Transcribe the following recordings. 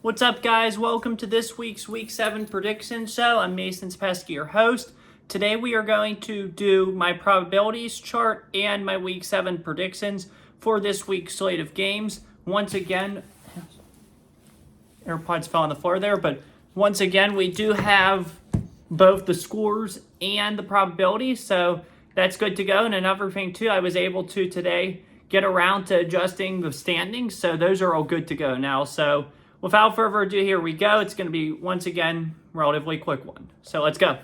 What's up, guys? Welcome to this week's Week 7 prediction show. I'm Mason Spesky, your host. Today we are going to do my probabilities chart and my Week 7 predictions for this week's slate of games. Once again, AirPods fell on the floor there, but once again, we do have both the scores and the probabilities, so that's good to go. And another thing, too, I was able to today get around to adjusting the standings, so those are all good to go now. So without further ado, here we go. It's going to be, once again, relatively quick one. So let's go.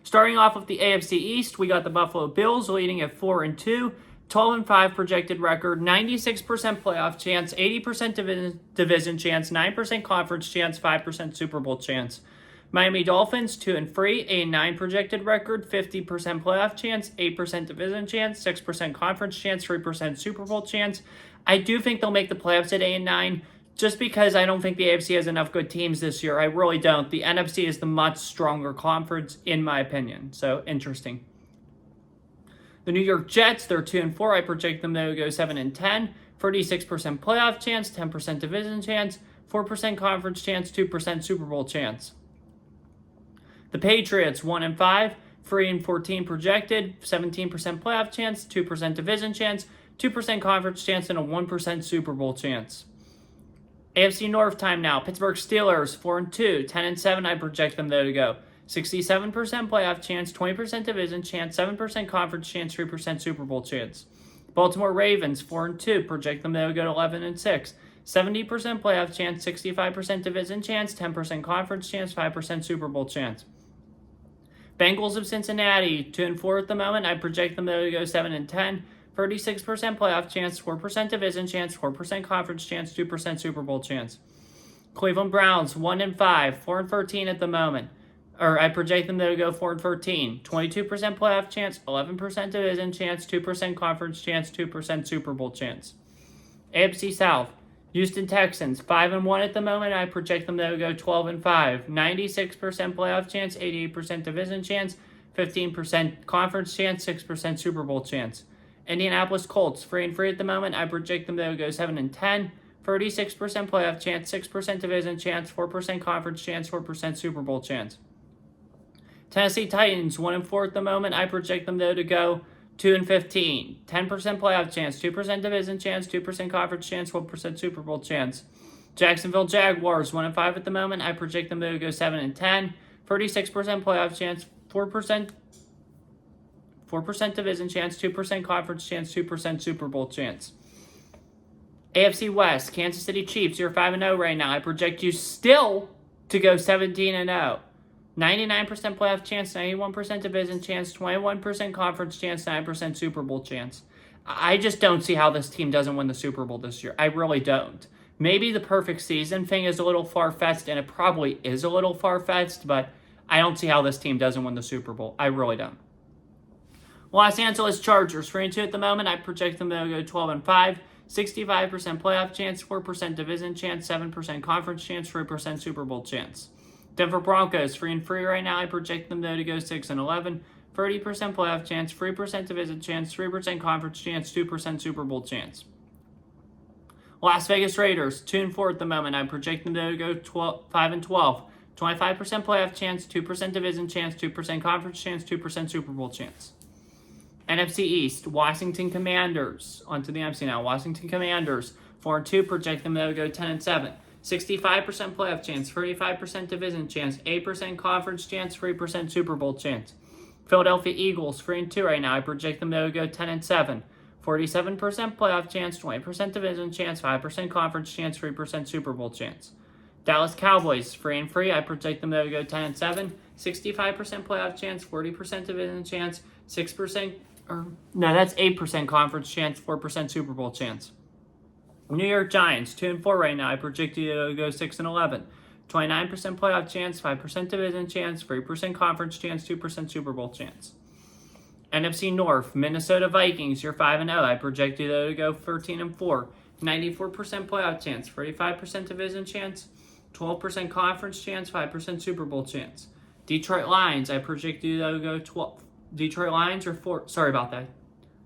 Starting off with the AFC East, we got the Buffalo Bills leading at 4-2, 12-5 projected record, 96% playoff chance, 80% division chance, 9% conference chance, 5% Super Bowl chance. Miami Dolphins 2-3, 8-9 projected record, 50% playoff chance, 8% division chance, 6% conference chance, 3% Super Bowl chance. I do think they'll make the playoffs at 8-9. Just because I don't think the AFC has enough good teams this year. I really don't. The NFC is the much stronger conference, in my opinion. So, interesting. The New York Jets, they're 2-4. I project them to go 7-10. 36% playoff chance, 10% division chance, 4% conference chance, 2% Super Bowl chance. The Patriots, 1-5. 3-14 projected, 17% playoff chance, 2% division chance, 2% conference chance, and a 1% Super Bowl chance. AFC North time now. Pittsburgh Steelers, 4-2, 10-7. I project them though to go 67% playoff chance, 20% division chance, 7% conference chance, 3% Super Bowl chance. Baltimore Ravens, 4-2. Project them though to go to 11-6. 70% playoff chance, 65% division chance, 10% conference chance, 5% Super Bowl chance. Bengals of Cincinnati, 2-4 at the moment. I project them though to go 7-10. 36% playoff chance, 4% division chance, 4% conference chance, 2% Super Bowl chance. Cleveland Browns, 1-5, 4-13 at the moment. I project them to go 4-13. 22% playoff chance, 11% division chance, 2% conference chance, 2% Super Bowl chance. AFC South, Houston Texans, 5-1 at the moment. I project them to go 12-5. 96% playoff chance, 88% division chance, 15% conference chance, 6% Super Bowl chance. Indianapolis Colts, 3-3 at the moment. I project them to go 7-10. 36% playoff chance, 6% division chance, 4% conference chance, 4% Super Bowl chance. Tennessee Titans, 1-4 at the moment. I project them to go 2-15. 10% playoff chance, 2% division chance, 2% conference chance, 1% Super Bowl chance. Jacksonville Jaguars, 1-5 at the moment. I project them to go 7-10. 36% playoff chance, 4% division chance, 2% conference chance, 2% Super Bowl chance. AFC West, Kansas City Chiefs, you're 5-0 right now. I project you still to go 17-0. 99% playoff chance, 91% division chance, 21% conference chance, 9% Super Bowl chance. I just don't see how this team doesn't win the Super Bowl this year. I really don't. Maybe the perfect season thing is a little far-fetched, and it probably is a little far-fetched, but I don't see how this team doesn't win the Super Bowl. I really don't. Los Angeles Chargers, 3-2 at the moment. I project them to go 12-5. 65% playoff chance, 4% division chance, 7% conference chance, 3% Super Bowl chance. Denver Broncos, 3-3 right now. I project them to go 6-11. 30% playoff chance, 3% division chance, 3% conference chance, 2% Super Bowl chance. Las Vegas Raiders, 2-4 at the moment. I project them to go 5-12. 25% playoff chance, 2% division chance, 2% conference chance, 2% Super Bowl chance. NFC East, Washington Commanders. On to the NFC now. Washington Commanders, 4-2, project them to go 10-7. 65% playoff chance, 35% division chance, 8% conference chance, 3% Super Bowl chance. Philadelphia Eagles, 3-2 right now. I project them to go 10-7. 47% playoff chance, 20% division chance, 5% conference chance, 3% Super Bowl chance. Dallas Cowboys, 3-3. I project them to go 10-7. 65% playoff chance, 40% division chance, 8% conference chance, 4% Super Bowl chance. New York Giants, 2-4 right now. I project you to go 6-11. 29% playoff chance, 5% division chance, 3% conference chance, 2% Super Bowl chance. NFC North, Minnesota Vikings, you're 5-0. I project you to go 13-4. 94% playoff chance, 35% division chance, 12% conference chance, 5% Super Bowl chance. Detroit Lions, I project you to go 12. Detroit Lions are 4. Sorry about that.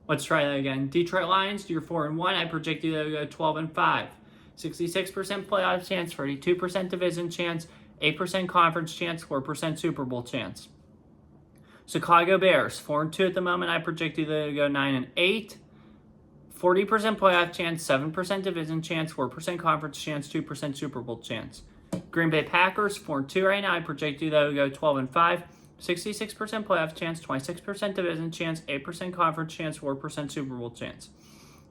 Let's try that again. Detroit Lions, you're 4-1. I project you to go 12-5. 66% playoff chance, 32% division chance, 8% conference chance, 4% Super Bowl chance. Chicago Bears, 4-2 at the moment. I project you to go 9-8. 40% playoff chance, 7% division chance, 4% conference chance, 2% Super Bowl chance. Green Bay Packers, 4-2 right now. I project you to go 12-5. 66% playoff chance, 26% division chance, 8% conference chance, 4% Super Bowl chance.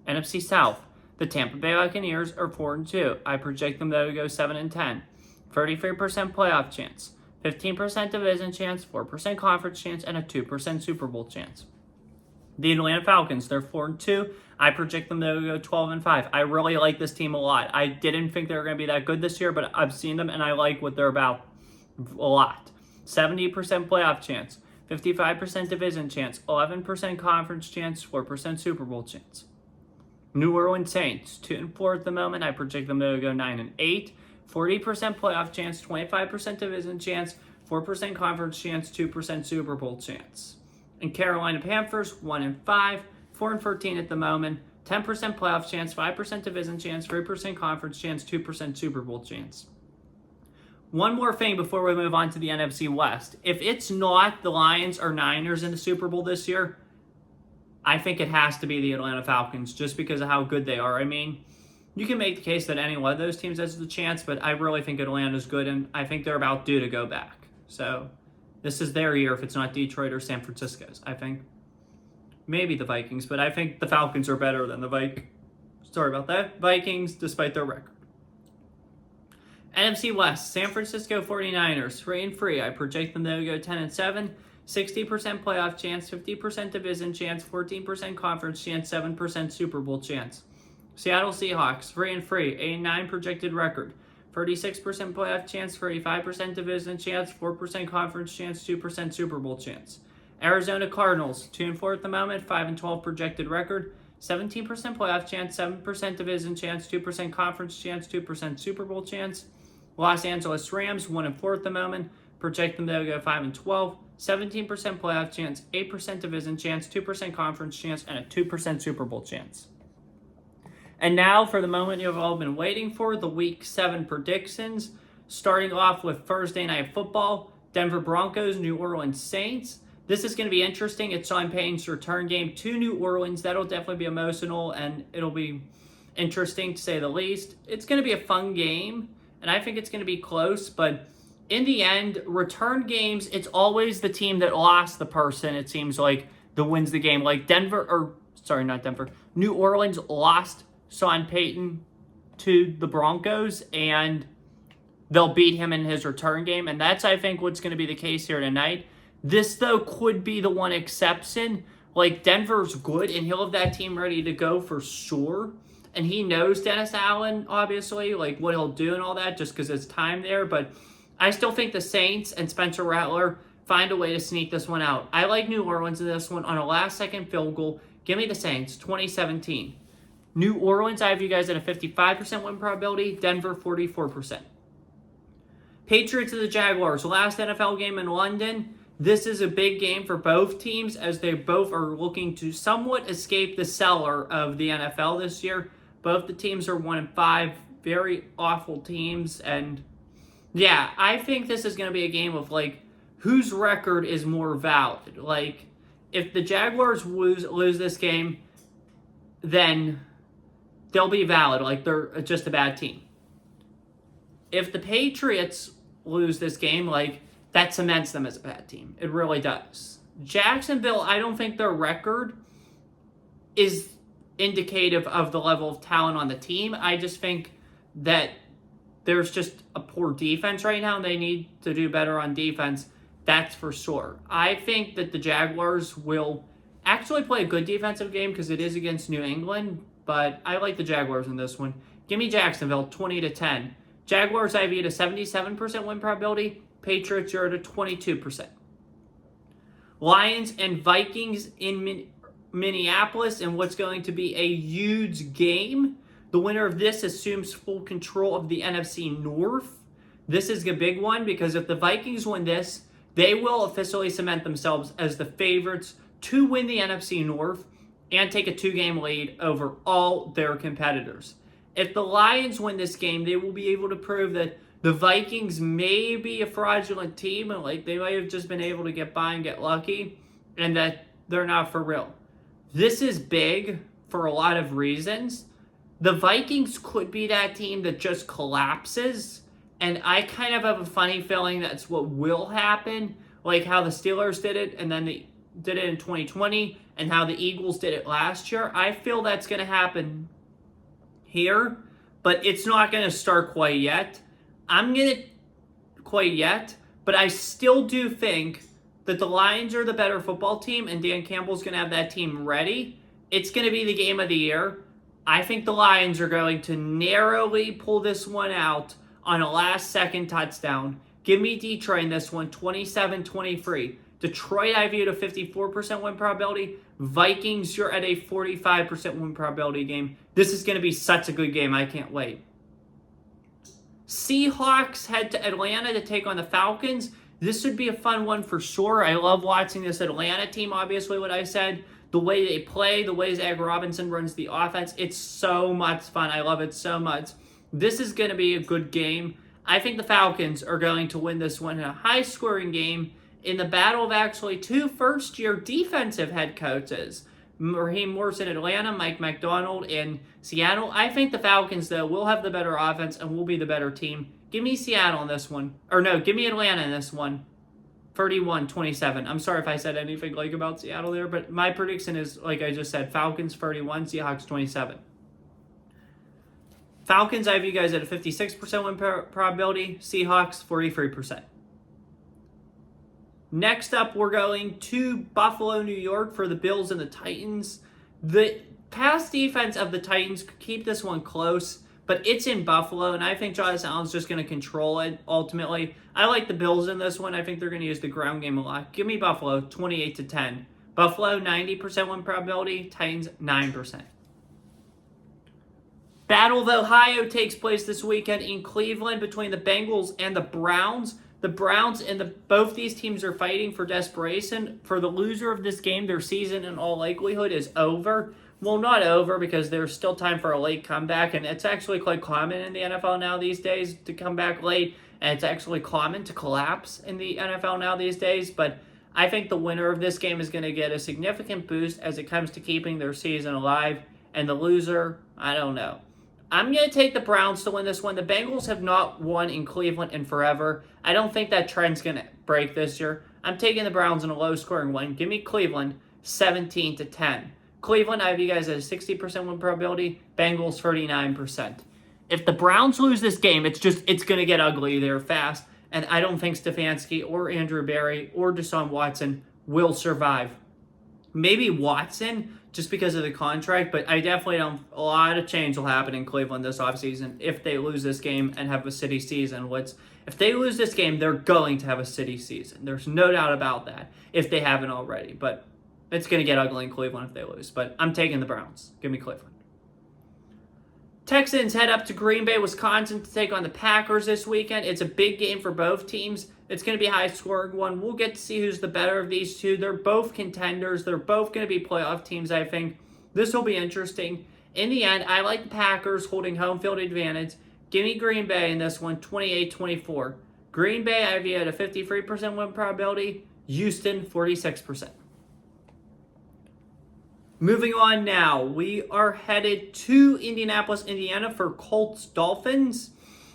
NFC South, the Tampa Bay Buccaneers are 4-2. I project them to go 7-10. 33% playoff chance, 15% division chance, 4% conference chance, and a 2% Super Bowl chance. The Atlanta Falcons, they're 4-2. I project them to go 12-5. I really like this team a lot. I didn't think they were going to be that good this year, but I've seen them and I like what they're about a lot. 70% playoff chance, 55% division chance, 11% conference chance, 4% Super Bowl chance. New Orleans Saints, 2-4 at the moment. I project them to go 9-8. 40% playoff chance, 25% division chance, 4% conference chance, 2% Super Bowl chance. And Carolina Panthers, 1-5, 4-13 at the moment. 10% playoff chance, 5% division chance, 3% conference chance, 2% Super Bowl chance. One more thing before we move on to the NFC West. If it's not the Lions or Niners in the Super Bowl this year, I think it has to be the Atlanta Falcons just because of how good they are. I mean, you can make the case that any one of those teams has the chance, but I really think Atlanta's good, and I think they're about due to go back. So this is their year if it's not Detroit or San Francisco's, I think. Maybe the Vikings, but I think the Falcons are better than the Vikings, despite their record. NFC West, San Francisco 49ers, 3-3. I project them to go 10-7. 60% playoff chance, 50% division chance, 14% conference chance, 7% Super Bowl chance. Seattle Seahawks, 3-3, 8-9 projected record. 36% playoff chance, 35% division chance, 4% conference chance, 2% Super Bowl chance. Arizona Cardinals, 2-4 at the moment, 5-12 projected record. 17% playoff chance, 7% division chance, 2% conference chance, 2% Super Bowl chance. Los Angeles Rams, 1-4 at the moment. Project them to go 5-12. 17% playoff chance, 8% division chance, 2% conference chance, and a 2% Super Bowl chance. And now for the moment you've all been waiting for, the Week 7 predictions. Starting off with Thursday Night Football, Denver Broncos, New Orleans Saints. This is going to be interesting. It's Sean Payton's return game to New Orleans. That'll definitely be emotional, and it'll be interesting to say the least. It's going to be a fun game, and I think it's going to be close, but in the end, return games, it's always the team that lost the person, it seems like, that wins the game. Like New Orleans lost Sean Payton to the Broncos, and they'll beat him in his return game, and that's, I think, what's going to be the case here tonight. This, though, could be the one exception. Like, Denver's good, and he'll have that team ready to go for sure. And he knows Dennis Allen, obviously, like what he'll do and all that, just because it's time there. But I still think the Saints and Spencer Rattler find a way to sneak this one out. I like New Orleans in this one on a last-second field goal. Give me the Saints, 2017. New Orleans, I have you guys at a 55% win probability. Denver, 44%. Patriots and the Jaguars, last NFL game in London. This is a big game for both teams as they both are looking to somewhat escape the cellar of the NFL this year. Both the teams are 1-5, very awful teams. And yeah, I think this is going to be a game of like, whose record is more valid? Like, if the Jaguars lose this game, then they'll be valid. Like, they're just a bad team. If the Patriots lose this game, like, that cements them as a bad team. It really does. Jacksonville, I don't think their record is indicative of the level of talent on the team. I just think that there's just a poor defense right now. They need to do better on defense. That's for sure. I think that the Jaguars will actually play a good defensive game because it is against New England, but I like the Jaguars in this one. Give me Jacksonville, 20-10. Jaguars, I have you at a 77% win probability. Patriots, you're at a 22%. Lions and Vikings in Minneapolis in what's going to be a huge game. The winner of this assumes full control of the NFC North. This is a big one because if the Vikings win this, they will officially cement themselves as the favorites to win the NFC North and take a 2-game lead over all their competitors. If the Lions win this game, they will be able to prove that the Vikings may be a fraudulent team and like they might have just been able to get by and get lucky and that they're not for real. This is big for a lot of reasons. The Vikings could be that team that just collapses, and I kind of have a funny feeling that's what will happen, like how the Steelers did it and then they did it in 2020 and how the Eagles did it last year. I feel that's going to happen here, but it's not going to start quite yet. But I still do think that the Lions are the better football team and Dan Campbell's going to have that team ready. It's going to be the game of the year. I think the Lions are going to narrowly pull this one out on a last-second touchdown. Give me Detroit in this one, 27-23. Detroit, I view at a 54% win probability. Vikings, you're at a 45% win probability game. This is going to be such a good game. I can't wait. Seahawks head to Atlanta to take on the Falcons. This would be a fun one for sure. I love watching this Atlanta team, obviously, what I said. The way they play, the way Zach Robinson runs the offense, it's so much fun. I love it so much. This is going to be a good game. I think the Falcons are going to win this one in a high-scoring game in the battle of actually two first-year defensive head coaches. Raheem Morris in Atlanta, Mike McDonald in Seattle. I think the Falcons, though, will have the better offense and will be the better team. Give me Seattle in this one. Or no, give me Atlanta in this one. 31-27. I'm sorry if I said anything like about Seattle there, but my prediction is, like I just said, Falcons 31, Seahawks 27. Falcons, I have you guys at a 56% win probability. Seahawks, 43%. Next up, we're going to Buffalo, New York for the Bills and the Titans. The pass defense of the Titans could keep this one close, but it's in Buffalo, and I think Josh Allen's just going to control it ultimately. I like the Bills in this one. I think they're going to use the ground game a lot. Give me Buffalo, 28-10. Buffalo, 90% win probability. Titans, 9%. Battle of Ohio takes place this weekend in Cleveland between the Bengals and the Browns. The Browns and both these teams are fighting for desperation. For the loser of this game, their season in all likelihood is over. Well, not over because there's still time for a late comeback, and it's actually quite common in the NFL now these days to come back late, and it's actually common to collapse in the NFL now these days. But I think the winner of this game is going to get a significant boost as it comes to keeping their season alive, and the loser, I don't know. I'm going to take the Browns to win this one. The Bengals have not won in Cleveland in forever. I don't think that trend's going to break this year. I'm taking the Browns in a low-scoring win. Give me Cleveland, 17-10. Cleveland, I have you guys at a 60% win probability. Bengals, 39%. If the Browns lose this game, it's going to get ugly there fast. And I don't think Stefanski or Andrew Berry or Deshaun Watson will survive. Maybe Watson, just because of the contract, but I definitely don't. A lot of change will happen in Cleveland this offseason if they lose this game and have a city season. If they lose this game, they're going to have a city season. There's no doubt about that if they haven't already. But it's going to get ugly in Cleveland if they lose. But I'm taking the Browns. Give me Cleveland. Texans head up to Green Bay, Wisconsin to take on the Packers this weekend. It's a big game for both teams. It's going to be a high-scoring one. We'll get to see who's the better of these two. They're both contenders. They're both going to be playoff teams, I think. This will be interesting. In the end, I like the Packers holding home field advantage. Give me Green Bay in this one, 28-24. Green Bay, I have you at a 53% win probability. Houston, 46%. Moving on now, we are headed to Indianapolis, Indiana for Colts-Dolphins.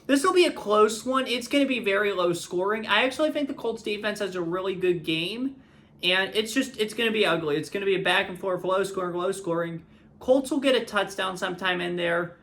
This will be a close one. It's going to be very low scoring. I actually think the Colts defense has a really good game, and it's going to be ugly. It's going to be a back and forth, low scoring. Colts will get a touchdown sometime in there,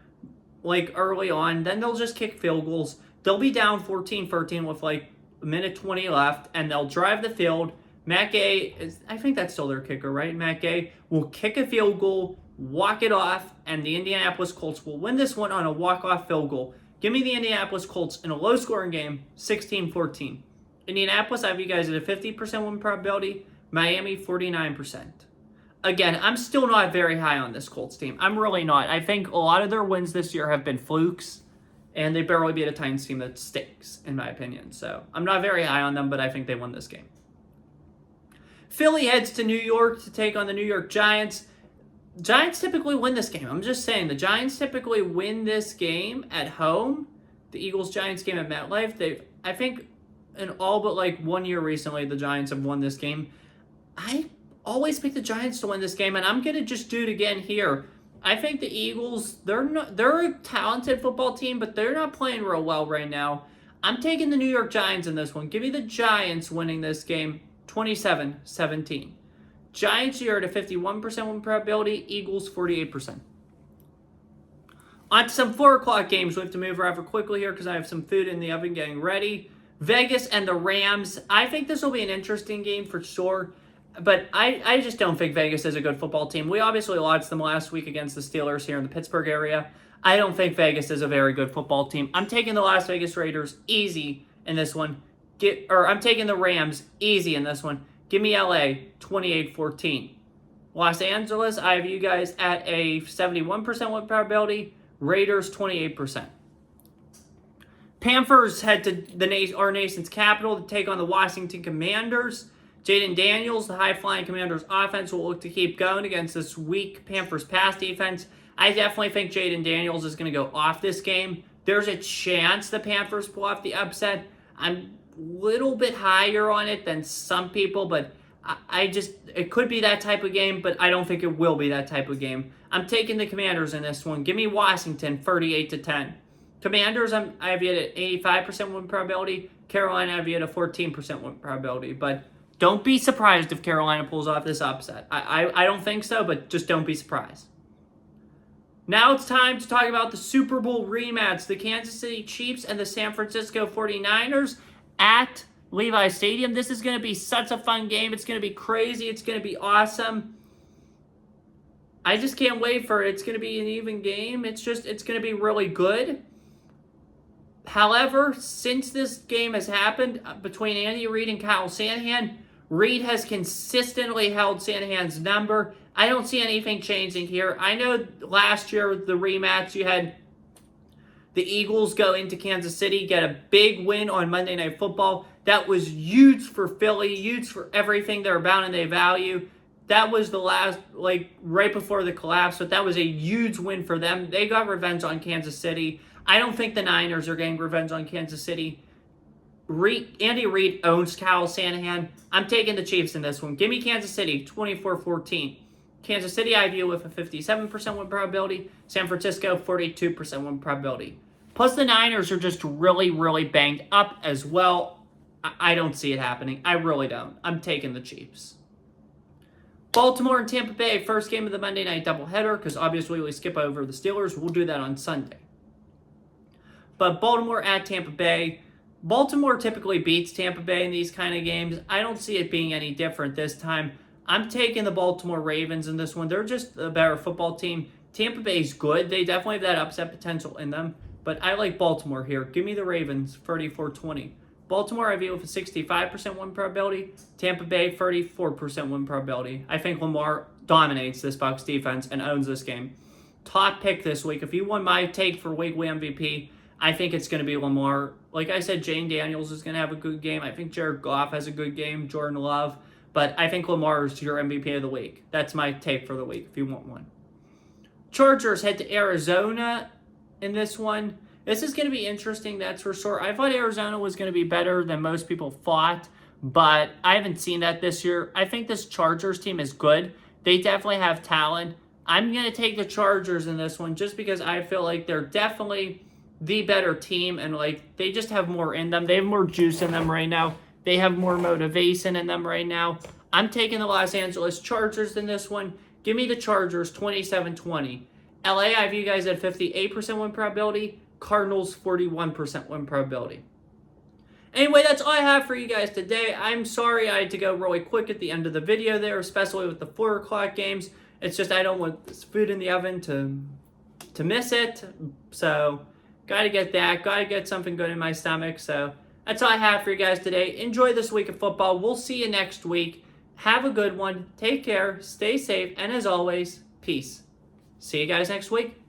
like early on. Then they'll just kick field goals. They'll be down 14-13 with like a minute 20 left, and they'll drive the field. Matt Gay, I think that's still their kicker, right? Matt Gay will kick a field goal, walk it off, and the Indianapolis Colts will win this one on a walk-off field goal. Give me the Indianapolis Colts in a low-scoring game, 16-14. Indianapolis, I have you guys at a 50% win probability. Miami, 49%. Again, I'm still not very high on this Colts team. I'm really not. I think a lot of their wins this year have been flukes, and they barely beat a Titans team that stinks, in my opinion. So I'm not very high on them, but I think they won this game. Philly heads to New York to take on the New York Giants. Giants typically win this game. I'm just saying, the Giants typically win this game at home. The Eagles-Giants game at MetLife, I think in all but like 1 year recently, the Giants have won this game. I always pick the Giants to win this game, and I'm going to just do it again here. I think the Eagles, they're a talented football team, but they're not playing real well right now. I'm taking the New York Giants in this one. Give me the Giants winning this game 27-17. Giants here at a 51% win probability, Eagles 48%. On to some 4 o'clock games. We have to move rather quickly here because I have some food in the oven getting ready. Vegas and the Rams. I think this will be an interesting game for sure. But I just don't think Vegas is a good football team. We obviously lost them last week against the Steelers here in the Pittsburgh area. I don't think Vegas is a very good football team. I'm taking the Las Vegas Raiders easy in this one. I'm taking the Rams easy in this one. Give me LA 28-14. Los Angeles, I have you guys at a 71% win probability. Raiders 28%. Panthers head to our nation's capital to take on the Washington Commanders. Jaden Daniels, the high-flying Commanders offense, will look to keep going against this weak Panthers pass defense. I definitely think Jaden Daniels is going to go off this game. There's a chance the Panthers pull off the upset. I'm a little bit higher on it than some people, but it could be that type of game, but I don't think it will be that type of game. I'm taking the Commanders in this one. Give me Washington 38-10. Commanders, I have you at 85% win probability. Carolina, I have you at a 14% win probability, but don't be surprised if Carolina pulls off this upset. I don't think so, but just don't be surprised. Now it's time to talk about the Super Bowl rematch. The Kansas City Chiefs and the San Francisco 49ers at Levi Stadium. This is going to be such a fun game. It's going to be crazy. It's going to be awesome. I just can't wait for it. It's going to be an even game. It's going to be really good. However, since this game has happened between Andy Reid and Kyle Shanahan, Reid has consistently held Shanahan's number. I don't see anything changing here. I know last year, the rematch, you had the Eagles go into Kansas City, get a big win on Monday Night Football. That was huge for Philly, huge for everything they're about and they value. That was the last, right before the collapse, but that was a huge win for them. They got revenge on Kansas City. I don't think the Niners are getting revenge on Kansas City. Andy Reid owns Kyle Shanahan. I'm taking the Chiefs in this one. Give me Kansas City, 24-14. Kansas City, I view with a 57% win probability. San Francisco, 42% win probability. Plus, the Niners are just really, really banged up as well. I don't see it happening. I really don't. I'm taking the Chiefs. Baltimore and Tampa Bay, first game of the Monday night doubleheader, because obviously we skip over the Steelers. We'll do that on Sunday. But Baltimore at Tampa Bay. Baltimore typically beats Tampa Bay in these kind of games. I don't see it being any different this time. I'm taking the Baltimore Ravens in this one. They're just a better football team. Tampa Bay's good. They definitely have that upset potential in them. But I like Baltimore here. Give me the Ravens, 34-20. Baltimore, I view with a 65% win probability. Tampa Bay, 34% win probability. I think Lamar dominates this Bucs defense and owns this game. Top pick this week. If you want my take for weekly MVP, I think it's going to be Lamar. Like I said, Jane Daniels is going to have a good game. I think Jared Goff has a good game. Jordan Love. But I think Lamar is your MVP of the week. That's my take for the week, if you want one. Chargers head to Arizona in this one. This is going to be interesting, that's for sure. I thought Arizona was going to be better than most people thought, but I haven't seen that this year. I think this Chargers team is good. They definitely have talent. I'm going to take the Chargers in this one just because I feel like they're definitely the better team and they just have more in them. They have more juice in them right now. They have more motivation in them right now. I'm taking the Los Angeles Chargers in this one. Give me the Chargers 27-20. LA, I have you guys at 58% win probability. Cardinals 41% win probability. Anyway, that's all I have for you guys today. I'm sorry I had to go really quick at the end of the video there, especially with the 4 o'clock games. It's just I don't want this food in the oven to miss it. So, got to get that. Got to get something good in my stomach. So, that's all I have for you guys today. Enjoy this week of football. We'll see you next week. Have a good one. Take care. Stay safe. And as always, peace. See you guys next week.